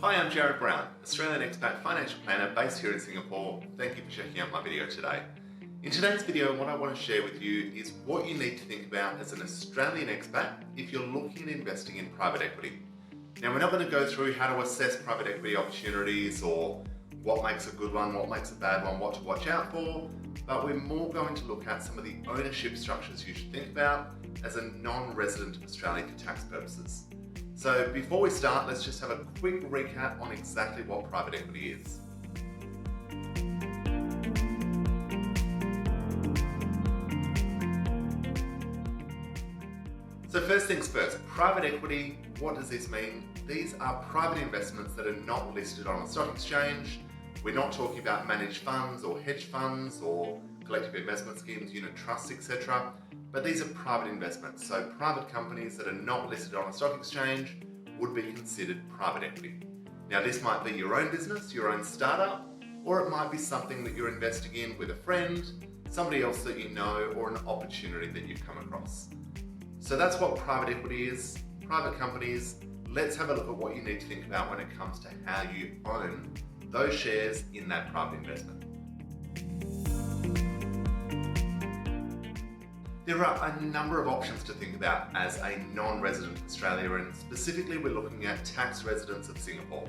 Hi, I'm Jarrad Brown, Australian expat financial planner based here in Singapore. Thank you for checking out my video today. In today's video, what I want to share with you is what you need to think about as an Australian expat if you're looking at investing in private equity. Now, we're not going to go through how to assess private equity opportunities or what makes a good one, what makes a bad one, what to watch out for, but we're more going to look at some of the ownership structures you should think about as a non-resident of Australia for tax purposes. So before we start, let's just have a quick recap on exactly what private equity is. So first things first, private equity, what does this mean? These are private investments that are not listed on a stock exchange. We're not talking about managed funds or hedge funds or collective investment schemes, unit trusts, etc. But these are private investments. So private companies that are not listed on a stock exchange would be considered private equity. Now this might be your own business, your own startup, or it might be something that you're investing in with a friend, somebody else that you know, or an opportunity that you've come across. So that's what private equity is, private companies. Let's have a look at what you need to think about when it comes to how you own those shares in that private investment. There are a number of options to think about as a non-resident of Australia, and specifically we're looking at tax residents of Singapore.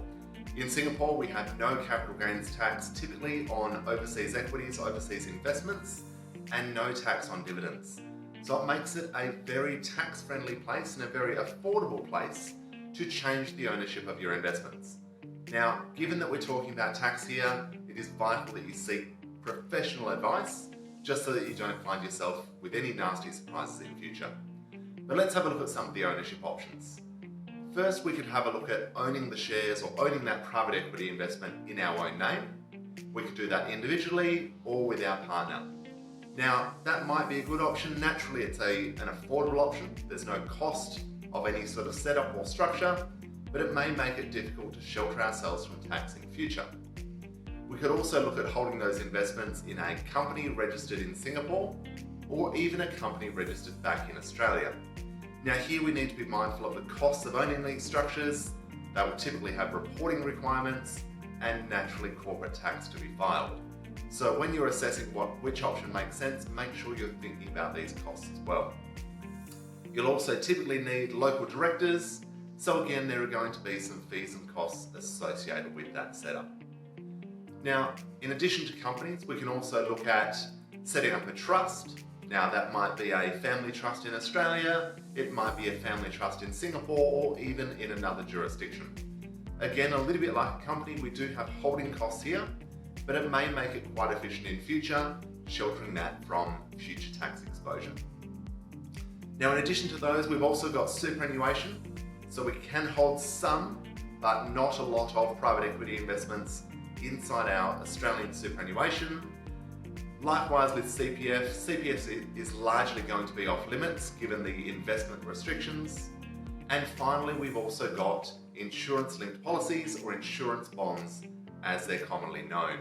In Singapore, we have no capital gains tax typically on overseas equities, overseas investments, and no tax on dividends. So it makes it a very tax-friendly place and a very affordable place to change the ownership of your investments. Now, given that we're talking about tax here, it is vital that you seek professional advice just so that you don't find yourself with any nasty surprises in future. But let's have a look at some of the ownership options. First, we could have a look at owning the shares or owning that private equity investment in our own name. We could do that individually or with our partner. Now, that might be a good option. Naturally, it's an affordable option. There's no cost of any sort of setup or structure, but it may make it difficult to shelter ourselves from tax in future. We could also look at holding those investments in a company registered in Singapore or even a company registered back in Australia. Now here we need to be mindful of the costs of owning these structures. They will typically have reporting requirements and naturally corporate tax to be filed. So when you're assessing which option makes sense, make sure you're thinking about these costs as well. You'll also typically need local directors. So again, there are going to be some fees and costs associated with that setup. Now, in addition to companies, we can also look at setting up a trust. Now, that might be a family trust in Australia, it might be a family trust in Singapore, or even in another jurisdiction. Again, a little bit like a company, we do have holding costs here, but it may make it quite efficient in future, sheltering that from future tax exposure. Now, in addition to those, we've also got superannuation. So we can hold some, but not a lot of private equity investments inside our Australian superannuation. Likewise with CPF, CPF is largely going to be off limits given the investment restrictions. And finally, we've also got insurance-linked policies or insurance bonds as they're commonly known.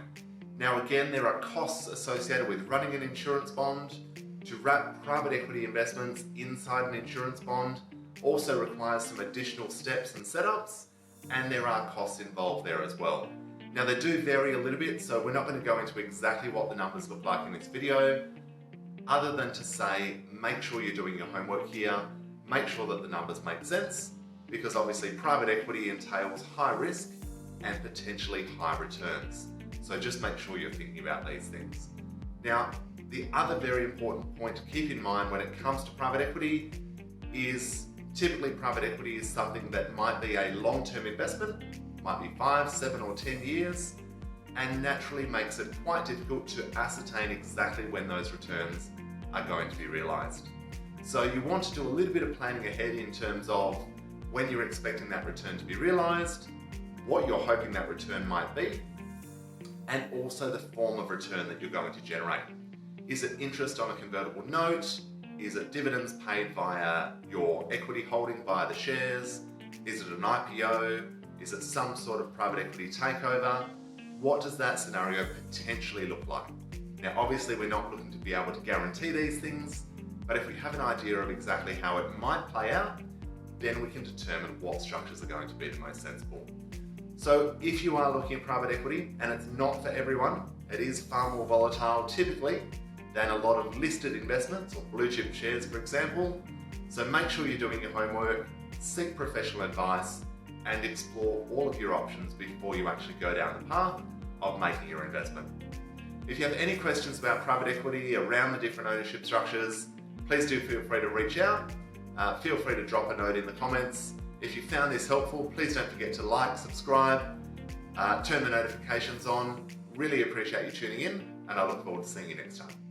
Now again, there are costs associated with running an insurance bond. To wrap private equity investments inside an insurance bond also requires some additional steps and setups, and there are costs involved there as well. Now they do vary a little bit, so we're not going to go into exactly what the numbers look like in this video, other than to say, make sure you're doing your homework here, make sure that the numbers make sense, because obviously private equity entails high risk and potentially high returns. So just make sure you're thinking about these things. Now, the other very important point to keep in mind when it comes to private equity is typically private equity is something that might be a long-term investment, might be 5, 7 or 10 years, and naturally makes it quite difficult to ascertain exactly when those returns are going to be realised. So you want to do a little bit of planning ahead in terms of when you're expecting that return to be realised, what you're hoping that return might be, and also the form of return that you're going to generate. Is it interest on a convertible note? Is it dividends paid via your equity holding via the shares? Is it an IPO? Is it some sort of private equity takeover? What does that scenario potentially look like? Now, obviously, we're not looking to be able to guarantee these things, but if we have an idea of exactly how it might play out, then we can determine what structures are going to be the most sensible. So if you are looking at private equity, and it's not for everyone, it is far more volatile typically than a lot of listed investments or blue chip shares, for example. So make sure you're doing your homework, seek professional advice, and explore all of your options before you actually go down the path of making your investment. If you have any questions about private equity around the different ownership structures, please do feel free to reach out. Feel free to drop a note in the comments. If you found this helpful, please don't forget to like, subscribe, turn the notifications on. Really appreciate you tuning in, and I look forward to seeing you next time.